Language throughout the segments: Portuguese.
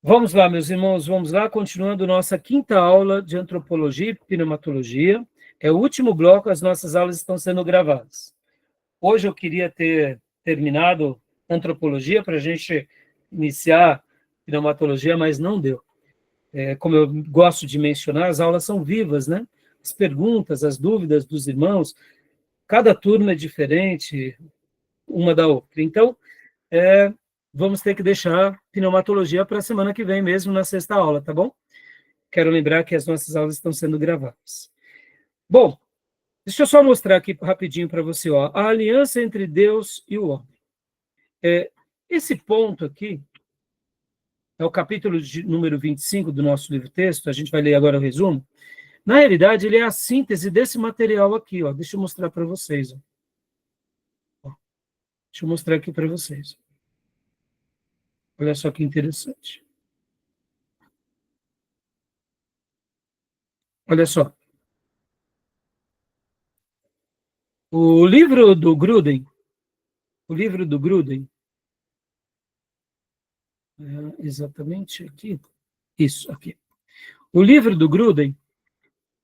Vamos lá, meus irmãos, vamos lá, continuando nossa quinta aula de antropologia e pneumatologia. É o último bloco, as nossas aulas estão sendo gravadas. Hoje eu queria ter terminado antropologia para a gente iniciar pneumatologia, mas não deu. Como eu gosto de mencionar, as aulas são vivas, né? As perguntas, as dúvidas dos irmãos, cada turma é diferente uma da outra. Então, vamos ter que deixar pneumatologia para a semana que vem mesmo, na sexta aula, tá bom? Quero lembrar que as nossas aulas estão sendo gravadas. Bom, deixa eu só mostrar aqui rapidinho para você, ó, a aliança entre Deus e o homem. Esse ponto aqui é o capítulo número 25 do nosso livro-texto, a gente vai ler agora o resumo. Na realidade, ele é a síntese desse material aqui, ó. Deixa eu mostrar para vocês. Ó. Deixa eu mostrar aqui para vocês. Olha só que interessante. Olha só. O livro do Gruden, exatamente aqui, isso aqui. O livro do Gruden,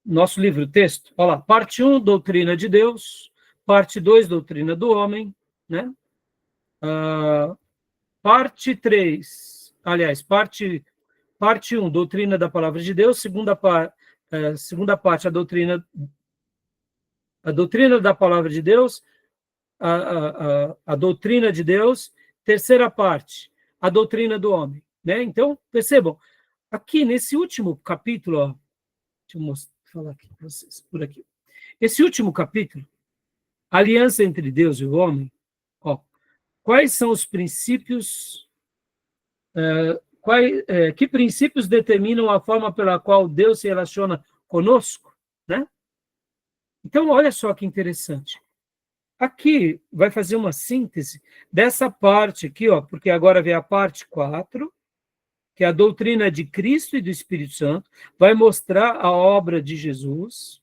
nosso livro-texto, olha lá, parte 1, doutrina de Deus, parte 2, doutrina do homem, né? Parte 3, aliás, parte 1, doutrina da palavra de Deus, segunda parte, a doutrina da palavra de Deus, a doutrina de Deus, terceira parte, a doutrina do homem, né? Então, percebam, aqui nesse último capítulo, ó, deixa eu falar aqui para vocês, por aqui. Esse último capítulo, aliança entre Deus e o homem, ó, quais são os princípios, que princípios determinam a forma pela qual Deus se relaciona conosco, né? Então, olha só que interessante. Aqui vai fazer uma síntese dessa parte aqui, ó, porque agora vem a parte 4, que é a doutrina de Cristo e do Espírito Santo, vai mostrar a obra de Jesus,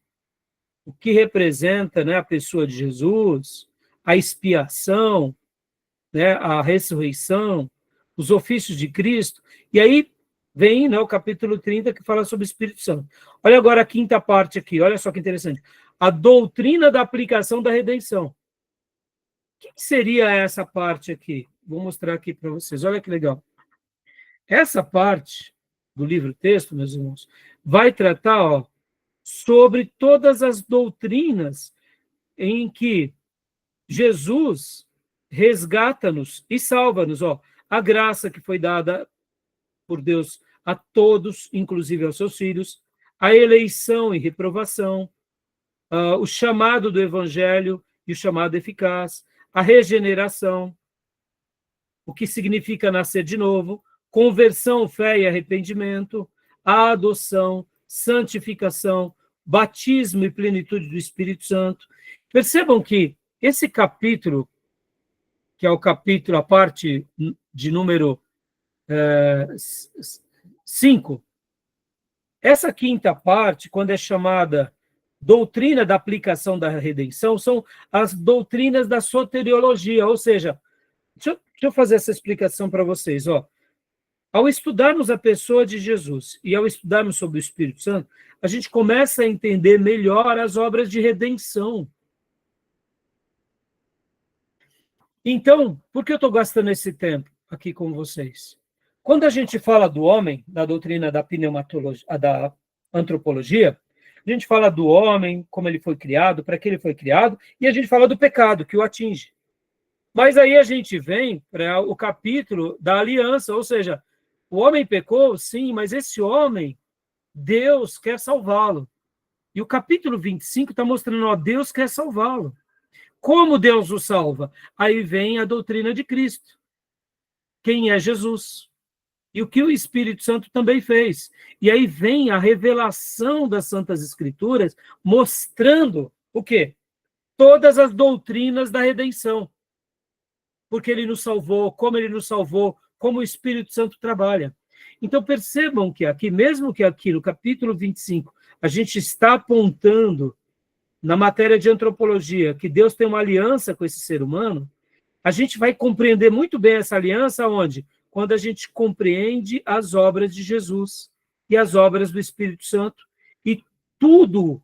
o que representa, né, a pessoa de Jesus, a expiação, né, a ressurreição, os ofícios de Cristo, e aí vem, né, o capítulo 30, que fala sobre o Espírito Santo. Olha agora a quinta parte aqui, olha só que interessante. A doutrina da aplicação da redenção. O que seria essa parte aqui? Vou mostrar aqui para vocês, olha que legal. Essa parte do livro-texto, meus irmãos, vai tratar, ó, sobre todas as doutrinas em que Jesus resgata-nos e salva-nos, ó, a graça que foi dada por Deus a todos, inclusive aos seus filhos, a eleição e reprovação, o chamado do evangelho e o chamado eficaz, a regeneração, o que significa nascer de novo, conversão, fé e arrependimento, a adoção, santificação, batismo e plenitude do Espírito Santo. Percebam que esse capítulo, que é o capítulo, a parte de número 5, essa quinta parte, quando é chamada doutrina da aplicação da redenção, são as doutrinas da soteriologia, ou seja, deixa eu fazer essa explicação para vocês, ó. Ao estudarmos a pessoa de Jesus e ao estudarmos sobre o Espírito Santo, a gente começa a entender melhor as obras de redenção. Então, por que eu estou gastando esse tempo aqui com vocês? Quando a gente fala do homem, da doutrina da pneumatologia, da antropologia, a gente fala do homem, como ele foi criado, para que ele foi criado, e a gente fala do pecado que o atinge. Mas aí a gente vem para o capítulo da aliança, ou seja, o homem pecou, sim, mas esse homem, Deus quer salvá-lo. E o capítulo 25 está mostrando, ó, Deus quer salvá-lo. Como Deus o salva? Aí vem a doutrina de Cristo. Quem é Jesus? E o que o Espírito Santo também fez. E aí vem a revelação das Santas Escrituras mostrando o quê? Todas as doutrinas da redenção. Porque ele nos salvou, como o Espírito Santo trabalha. Então percebam que aqui, mesmo que aqui no capítulo 25, a gente está apontando na matéria de antropologia que Deus tem uma aliança com esse ser humano, a gente vai compreender muito bem essa aliança onde? quando a gente compreende as obras de Jesus e as obras do Espírito Santo, e tudo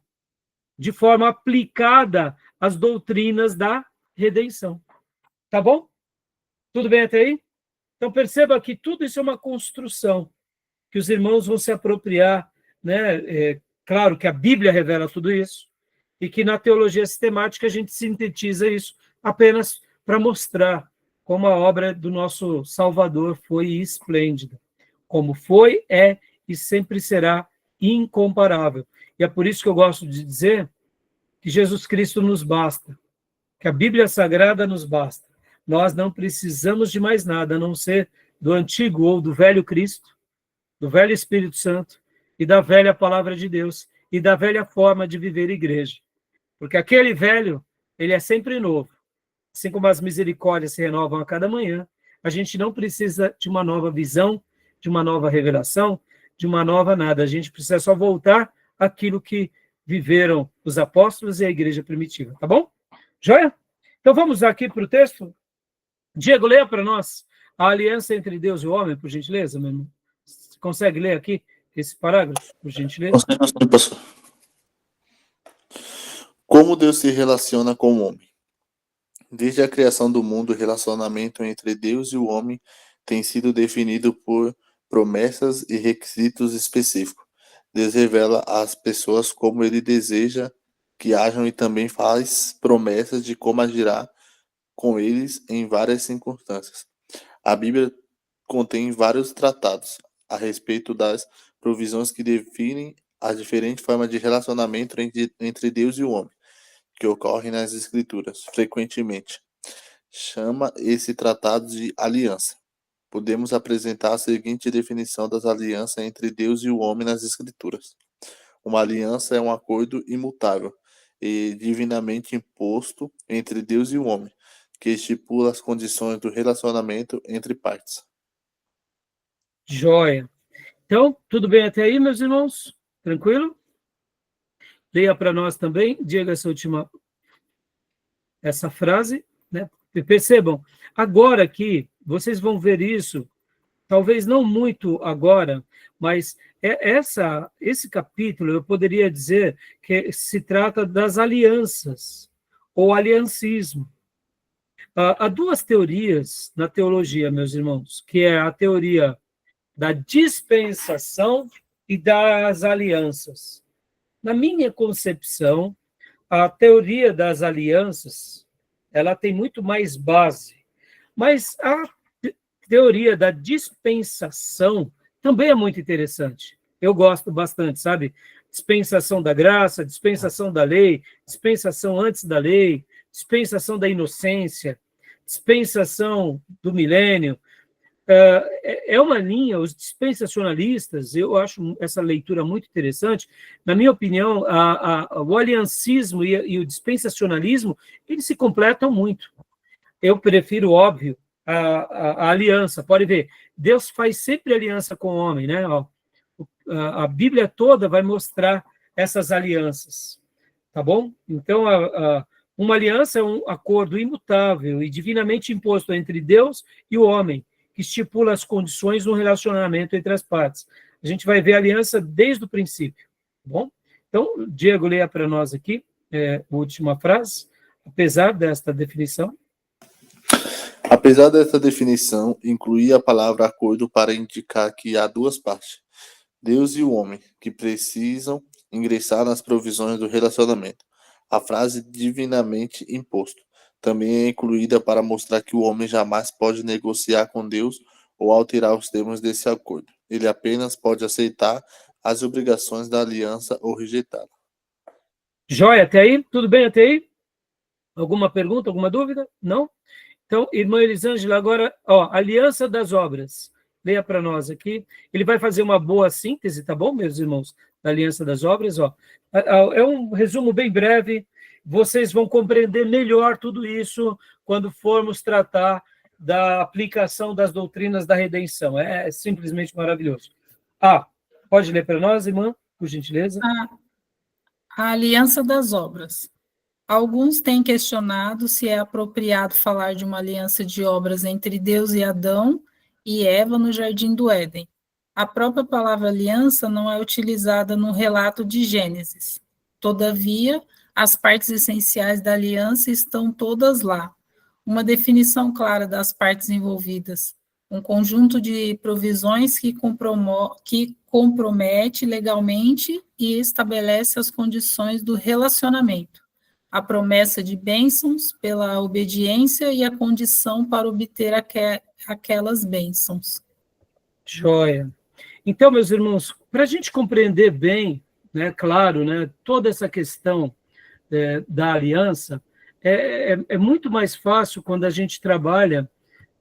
de forma aplicada às doutrinas da redenção. Tá bom? Tudo bem até aí? Então perceba que tudo isso é uma construção, que os irmãos vão se apropriar, né? Claro que a Bíblia revela tudo isso, e que na teologia sistemática a gente sintetiza isso apenas para mostrar como a obra do nosso Salvador foi esplêndida, como foi, é e sempre será incomparável. E é por isso que eu gosto de dizer que Jesus Cristo nos basta, que a Bíblia Sagrada nos basta. Nós não precisamos de mais nada, a não ser do antigo ou do velho Cristo, do velho Espírito Santo e da velha Palavra de Deus e da velha forma de viver igreja. Porque aquele velho, ele é sempre novo. Assim como as misericórdias se renovam a cada manhã, a gente não precisa de uma nova visão, de uma nova revelação, de uma nova nada. A gente precisa só voltar àquilo que viveram os apóstolos e a igreja primitiva. Tá bom? Joia? Então vamos aqui para o texto. Diego, leia para nós a aliança entre Deus e o homem, por gentileza, meu irmão. Você consegue ler aqui esse parágrafo, por gentileza? Consegue, pastor. Como Deus se relaciona com o homem? Desde a criação do mundo, o relacionamento entre Deus e o homem tem sido definido por promessas e requisitos específicos. Deus revela às pessoas como ele deseja que ajam e também faz promessas de como agirá com eles em várias circunstâncias. A Bíblia contém vários tratados a respeito das provisões que definem as diferentes formas de relacionamento entre Deus e o homem, que ocorrem nas Escrituras, frequentemente. Chama esse tratado de aliança. Podemos apresentar a seguinte definição das alianças entre Deus e o homem nas Escrituras. Uma aliança é um acordo imutável e divinamente imposto entre Deus e o homem, que estipula as condições do relacionamento entre partes. Joia. Então, tudo bem até aí, meus irmãos? Tranquilo? Leia para nós também, diga essa frase, né? Percebam, agora aqui, vocês vão ver isso, talvez não muito agora, mas esse capítulo, eu poderia dizer que se trata das alianças, ou aliancismo. Há duas teorias na teologia, meus irmãos, que é a teoria da dispensação e das alianças. Na minha concepção, a teoria das alianças, ela tem muito mais base, mas a teoria da dispensação também é muito interessante. Eu gosto bastante, sabe? Dispensação da graça, dispensação da lei, dispensação antes da lei, dispensação da inocência, dispensação do milênio. É uma linha, os dispensacionalistas, eu acho essa leitura muito interessante. Na minha opinião, o aliancismo e o dispensacionalismo, eles se completam muito. Eu prefiro, óbvio, a aliança. Pode ver, Deus faz sempre aliança com o homem, né? A Bíblia toda vai mostrar essas alianças, tá bom? Então, uma aliança é um acordo imutável e divinamente imposto entre Deus e o homem, que estipula as condições no relacionamento entre as partes. A gente vai ver a aliança desde o princípio, tá bom? Então, Diego, leia para nós aqui a última frase, apesar desta definição. Apesar dessa definição, incluir a palavra acordo para indicar que há duas partes, Deus e o homem, que precisam ingressar nas provisões do relacionamento. A frase divinamente imposto também é incluída para mostrar que o homem jamais pode negociar com Deus ou alterar os termos desse acordo. Ele apenas pode aceitar as obrigações da aliança ou rejeitá-la. Joia, até aí? Tudo bem até aí? Alguma pergunta, alguma dúvida? Não? Então, irmã Elisângela, agora, aliança das obras. Leia para nós aqui. Ele vai fazer uma boa síntese, tá bom, meus irmãos? Da aliança das obras, É um resumo bem breve. Vocês vão compreender melhor tudo isso quando formos tratar da aplicação das doutrinas da redenção. É simplesmente maravilhoso. Pode ler para nós, irmã, por gentileza? A aliança das obras. Alguns têm questionado se é apropriado falar de uma aliança de obras entre Deus e Adão e Eva no jardim do Éden. A própria palavra aliança não é utilizada no relato de Gênesis. Todavia, as partes essenciais da aliança estão todas lá. Uma definição clara das partes envolvidas, um conjunto de provisões que compromete legalmente e estabelece as condições do relacionamento, a promessa de bênçãos pela obediência e a condição para obter aquelas bênçãos. Joia. Então, meus irmãos, para a gente compreender bem, né, claro, né, toda essa questão da aliança, é muito mais fácil quando a gente trabalha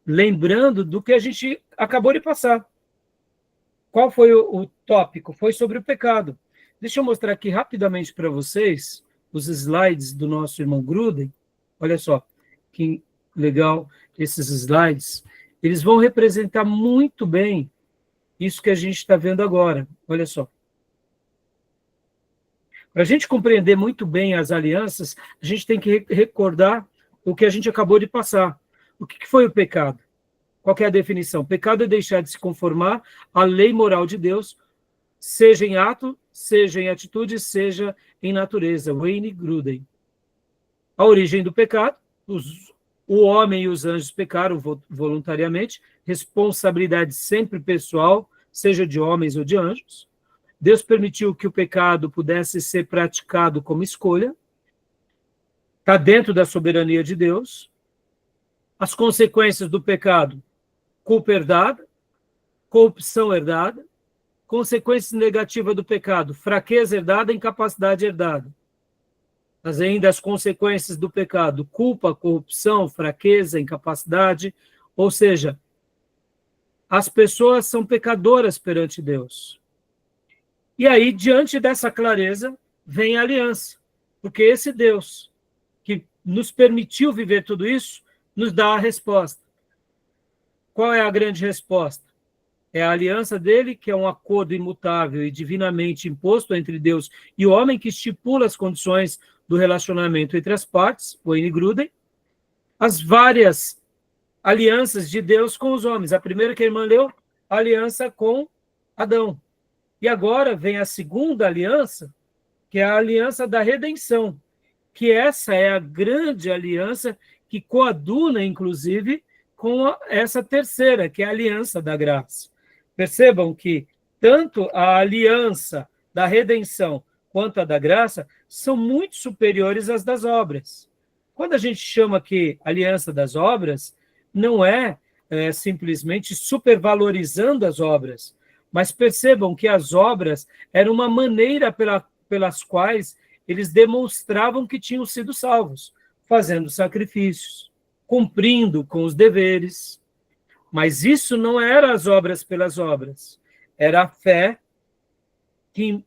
lembrando do que a gente acabou de passar. Qual foi o tópico? Foi sobre o pecado. Deixa eu mostrar aqui rapidamente para vocês os slides do nosso irmão Gruden. Olha só, que legal esses slides. Eles vão representar muito bem isso que a gente está vendo agora. Olha só. Para a gente compreender muito bem as alianças, a gente tem que recordar o que a gente acabou de passar. O que foi o pecado? Qual é a definição? Pecado é deixar de se conformar à lei moral de Deus, seja em ato, seja em atitude, seja em natureza. Wayne Gruden. A origem do pecado, o homem e os anjos pecaram voluntariamente, responsabilidade sempre pessoal, seja de homens ou de anjos. Deus permitiu que o pecado pudesse ser praticado como escolha. Está dentro da soberania de Deus. As consequências do pecado: culpa herdada, corrupção herdada. Consequências negativas do pecado: fraqueza herdada, incapacidade herdada. Mas ainda as consequências do pecado: culpa, corrupção, fraqueza, incapacidade. Ou seja, as pessoas são pecadoras perante Deus. E aí, diante dessa clareza, vem a aliança. Porque esse Deus que nos permitiu viver tudo isso, nos dá a resposta. Qual é a grande resposta? É a aliança dele, que é um acordo imutável e divinamente imposto entre Deus e o homem, que estipula as condições do relacionamento entre as partes, Wayne Gruden, as várias alianças de Deus com os homens. A primeira que a irmã leu, a aliança com Adão. E agora vem a segunda aliança, que é a aliança da redenção, que essa é a grande aliança que coaduna, inclusive, com essa terceira, que é a aliança da graça. Percebam que tanto a aliança da redenção quanto a da graça são muito superiores às das obras. Quando a gente chama aqui aliança das obras, não é simplesmente supervalorizando as obras, mas percebam que as obras eram uma maneira pelas quais eles demonstravam que tinham sido salvos, fazendo sacrifícios, cumprindo com os deveres. Mas isso não era as obras pelas obras, era a fé que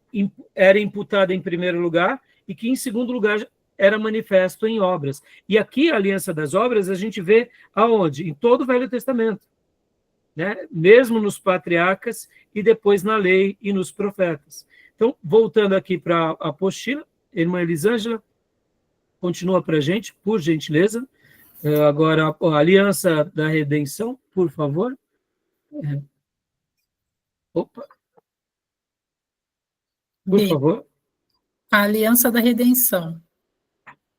era imputada em primeiro lugar e que, em segundo lugar, era manifesto em obras. E aqui, a aliança das obras, a gente vê aonde? Em todo o Velho Testamento. Né? Mesmo nos patriarcas e depois na lei e nos profetas. Então, voltando aqui para a apostila, irmã Elisângela, continua para a gente, por gentileza. Agora, a aliança da redenção, por favor. Opa. Por favor. A aliança da redenção.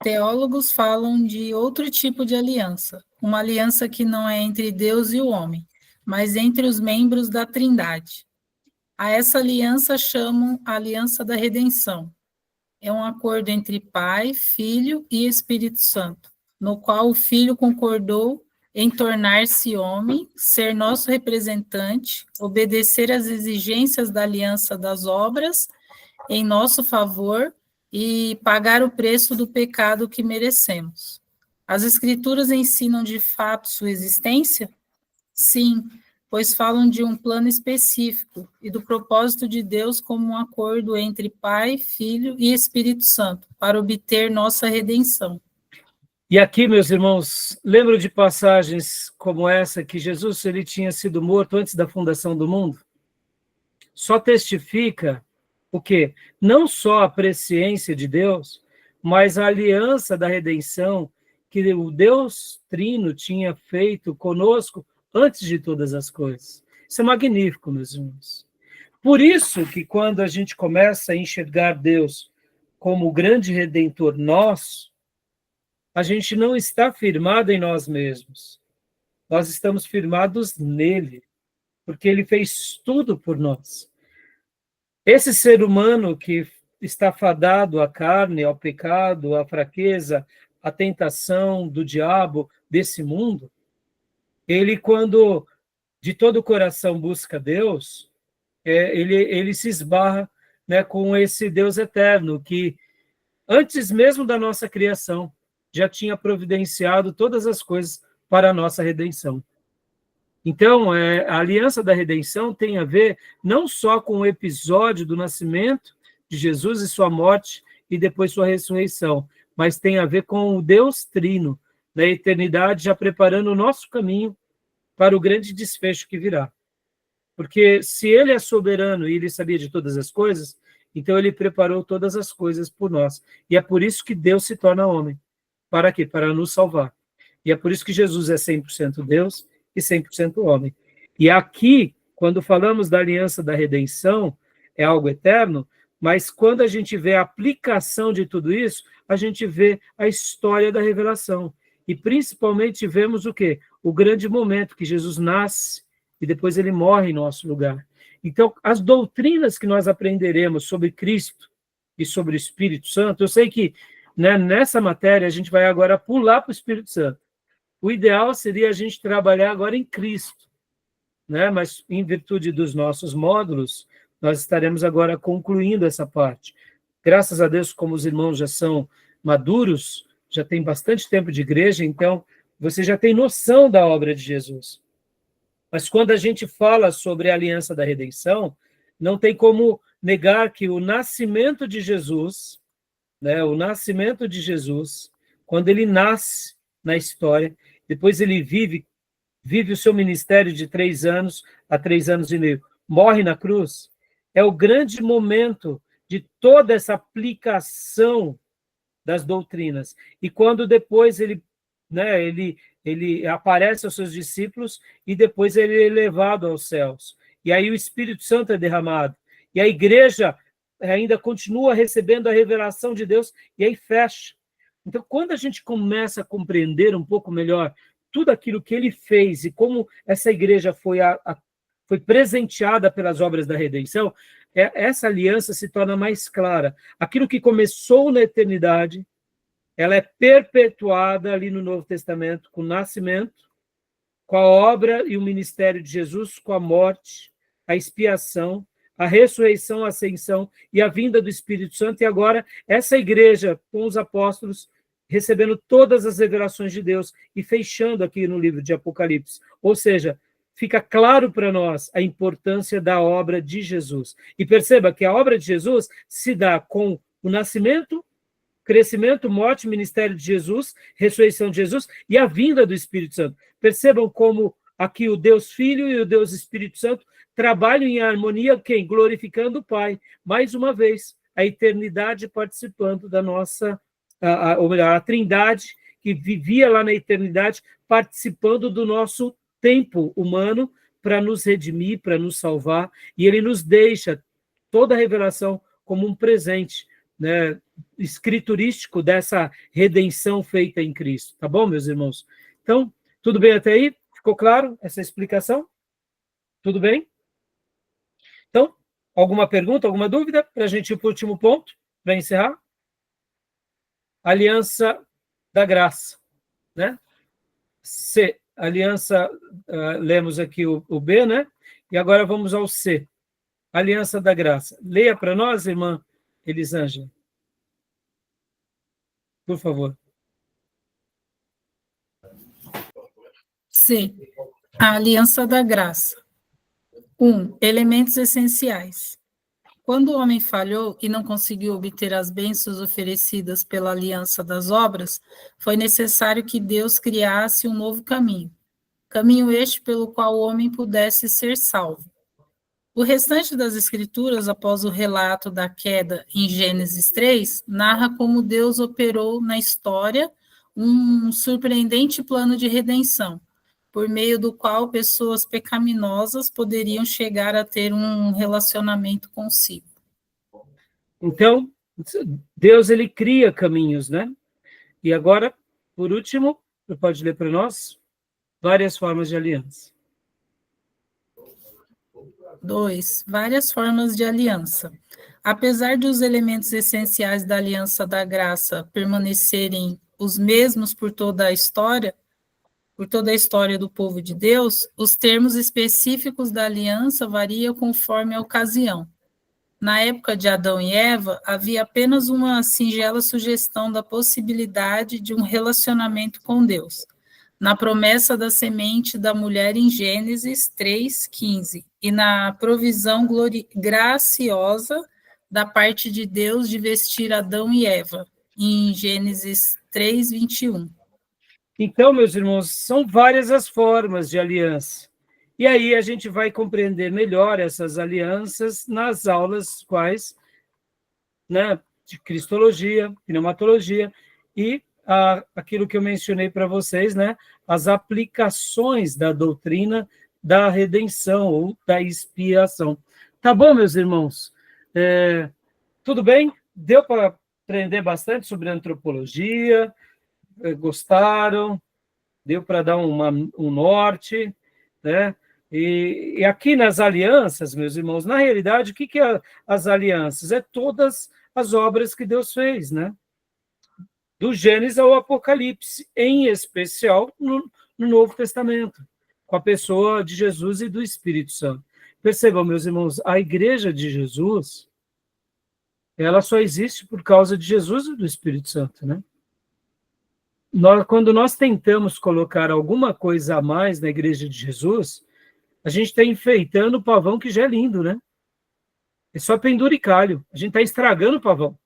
Teólogos falam de outro tipo de aliança, uma aliança que não é entre Deus e o homem, mas entre os membros da Trindade. A essa aliança chamam a aliança da redenção. É um acordo entre Pai, Filho e Espírito Santo, no qual o Filho concordou em tornar-se homem, ser nosso representante, obedecer às exigências da aliança das obras em nosso favor e pagar o preço do pecado que merecemos. As Escrituras ensinam de fato sua existência? Sim, pois falam de um plano específico e do propósito de Deus como um acordo entre Pai, Filho e Espírito Santo, para obter nossa redenção. E aqui, meus irmãos, lembram de passagens como essa, que Jesus ele tinha sido morto antes da fundação do mundo? Só testifica o quê? Não só a presciência de Deus, mas a aliança da redenção que o Deus Trino tinha feito conosco antes de todas as coisas. Isso é magnífico, meus irmãos. Por isso que quando a gente começa a enxergar Deus como o grande Redentor nosso, a gente não está firmado em nós mesmos. Nós estamos firmados nele, porque ele fez tudo por nós. Esse ser humano que está fadado à carne, ao pecado, à fraqueza, à tentação do diabo, desse mundo, ele, quando de todo o coração busca Deus, ele se esbarra, né, com esse Deus eterno, que antes mesmo da nossa criação, já tinha providenciado todas as coisas para a nossa redenção. Então, a aliança da redenção tem a ver não só com o episódio do nascimento de Jesus e sua morte e depois sua ressurreição, mas tem a ver com o Deus Trino, na eternidade, já preparando o nosso caminho para o grande desfecho que virá. Porque se ele é soberano e ele sabia de todas as coisas, então ele preparou todas as coisas por nós. E é por isso que Deus se torna homem. Para quê? Para nos salvar. E é por isso que Jesus é 100% Deus e 100% homem. E aqui, quando falamos da aliança da redenção, é algo eterno, mas quando a gente vê a aplicação de tudo isso, a gente vê a história da revelação. E principalmente vemos o quê? O grande momento que Jesus nasce e depois ele morre em nosso lugar. Então, as doutrinas que nós aprenderemos sobre Cristo e sobre o Espírito Santo, eu sei que, né, nessa matéria a gente vai agora pular para o Espírito Santo. O ideal seria a gente trabalhar agora em Cristo, né? Mas em virtude dos nossos módulos, nós estaremos agora concluindo essa parte. Graças a Deus, como os irmãos já são maduros, já tem bastante tempo de igreja, então você já tem noção da obra de Jesus. Mas quando a gente fala sobre a aliança da redenção, não tem como negar que o nascimento de Jesus, né, o nascimento de Jesus, quando ele nasce na história, depois ele vive o seu ministério de 3 anos a 3 anos e meio, morre na cruz, é o grande momento de toda essa aplicação das doutrinas. E quando depois ele aparece aos seus discípulos e depois ele é levado aos céus. E aí o Espírito Santo é derramado. E a igreja ainda continua recebendo a revelação de Deus e aí fecha. Então, quando a gente começa a compreender um pouco melhor tudo aquilo que ele fez e como essa igreja foi presenteada pelas obras da redenção, essa aliança se torna mais clara. Aquilo que começou na eternidade, ela é perpetuada ali no Novo Testamento, com o nascimento, com a obra e o ministério de Jesus, com a morte, a expiação, a ressurreição, a ascensão e a vinda do Espírito Santo. E agora, essa igreja, com os apóstolos, recebendo todas as revelações de Deus e fechando aqui no livro de Apocalipse. Ou seja, fica claro para nós a importância da obra de Jesus. E perceba que a obra de Jesus se dá com o nascimento, crescimento, morte, ministério de Jesus, ressurreição de Jesus e a vinda do Espírito Santo. Percebam como aqui o Deus Filho e o Deus Espírito Santo trabalham em harmonia, quem? Glorificando o Pai. Mais uma vez, a eternidade participando da nossa, ou melhor, a Trindade que vivia lá na eternidade, participando do nosso tempo humano para nos redimir, para nos salvar, e ele nos deixa toda a revelação como um presente, né, escriturístico dessa redenção feita em Cristo. Tá bom, meus irmãos? Então, tudo bem até aí? Ficou claro essa explicação? Tudo bem? Então, alguma pergunta, alguma dúvida? Para a gente ir para o último ponto, para encerrar? Aliança da graça, né? C, aliança, lemos aqui o B, né? E agora vamos ao C, aliança da graça. Leia para nós, irmã Elisângela, por favor. C, a aliança da graça. 1. Elementos essenciais. Quando o homem falhou e não conseguiu obter as bênçãos oferecidas pela aliança das obras, foi necessário que Deus criasse um novo caminho, caminho este pelo qual o homem pudesse ser salvo. O restante das Escrituras, após o relato da queda em Gênesis 3, narra como Deus operou na história um surpreendente plano de redenção, por meio do qual pessoas pecaminosas poderiam chegar a ter um relacionamento consigo. Então, Deus, ele cria caminhos, né? E agora, por último, você pode ler para nós várias formas de aliança. 2. Várias formas de aliança. Apesar de os elementos essenciais da aliança da graça permanecerem os mesmos por toda a história do povo de Deus, os termos específicos da aliança variam conforme a ocasião. Na época de Adão e Eva, havia apenas uma singela sugestão da possibilidade de um relacionamento com Deus, na promessa da semente da mulher em Gênesis 3:15, e na provisão graciosa da parte de Deus de vestir Adão e Eva, em Gênesis 3:21. Então, meus irmãos, são várias as formas de aliança. E aí a gente vai compreender melhor essas alianças nas aulas quais, né, de cristologia, pneumatologia e aquilo que eu mencionei para vocês, né, as aplicações da doutrina da redenção ou da expiação. Tá bom, meus irmãos? Tudo bem? Deu para aprender bastante sobre antropologia? Gostaram? Deu para dar um norte, né? E aqui nas alianças, meus irmãos, na realidade, o que é as alianças? É todas as obras que Deus fez, né? Do Gênesis ao Apocalipse, em especial no Novo Testamento, com a pessoa de Jesus e do Espírito Santo. Percebam, meus irmãos, a igreja de Jesus, ela só existe por causa de Jesus e do Espírito Santo, né? Quando nós tentamos colocar alguma coisa a mais na igreja de Jesus, a gente está enfeitando o pavão que já é lindo, né? É só penduricalho. A gente está estragando o pavão.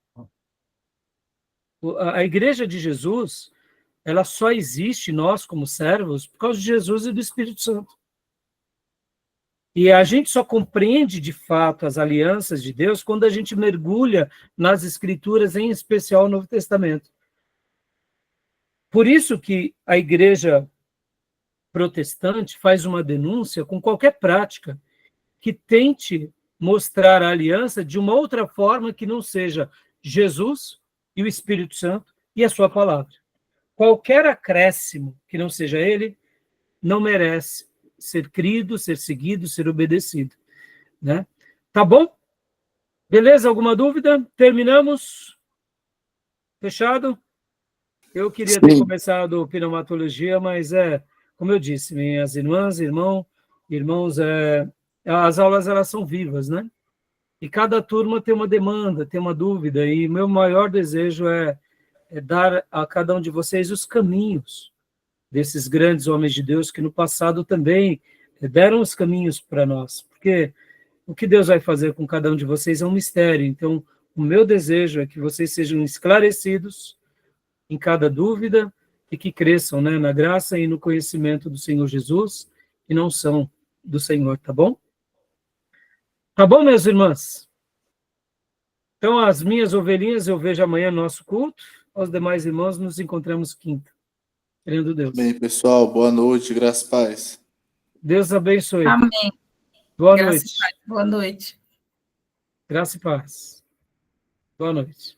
A igreja de Jesus, ela só existe, nós como servos, por causa de Jesus e do Espírito Santo. E a gente só compreende, de fato, as alianças de Deus quando a gente mergulha nas Escrituras, em especial no Novo Testamento. Por isso que a igreja protestante faz uma denúncia com qualquer prática que tente mostrar a aliança de uma outra forma que não seja Jesus e o Espírito Santo e a sua palavra. Qualquer acréscimo que não seja ele não merece ser crido, ser seguido, ser obedecido, né? Tá bom? Beleza? Alguma dúvida? Terminamos? Fechado? Eu queria ter começado pneumatologia, mas como eu disse, minhas irmãs, irmãos, as aulas elas são vivas, né? E cada turma tem uma demanda, tem uma dúvida, e meu maior desejo é dar a cada um de vocês os caminhos desses grandes homens de Deus que no passado também deram os caminhos para nós, porque o que Deus vai fazer com cada um de vocês é um mistério. Então, o meu desejo é que vocês sejam esclarecidos em cada dúvida e que cresçam, né, na graça e no conhecimento do Senhor Jesus, e não são do Senhor, tá bom? Tá bom, minhas irmãs? Então, as minhas ovelhinhas eu vejo amanhã no nosso culto, aos demais irmãos nos encontramos quinta, querendo Deus. Bem, pessoal, boa noite, graças e paz. Deus abençoe. Amém. Boa Graça noite. e paz. Boa noite. Graça e paz. Boa noite.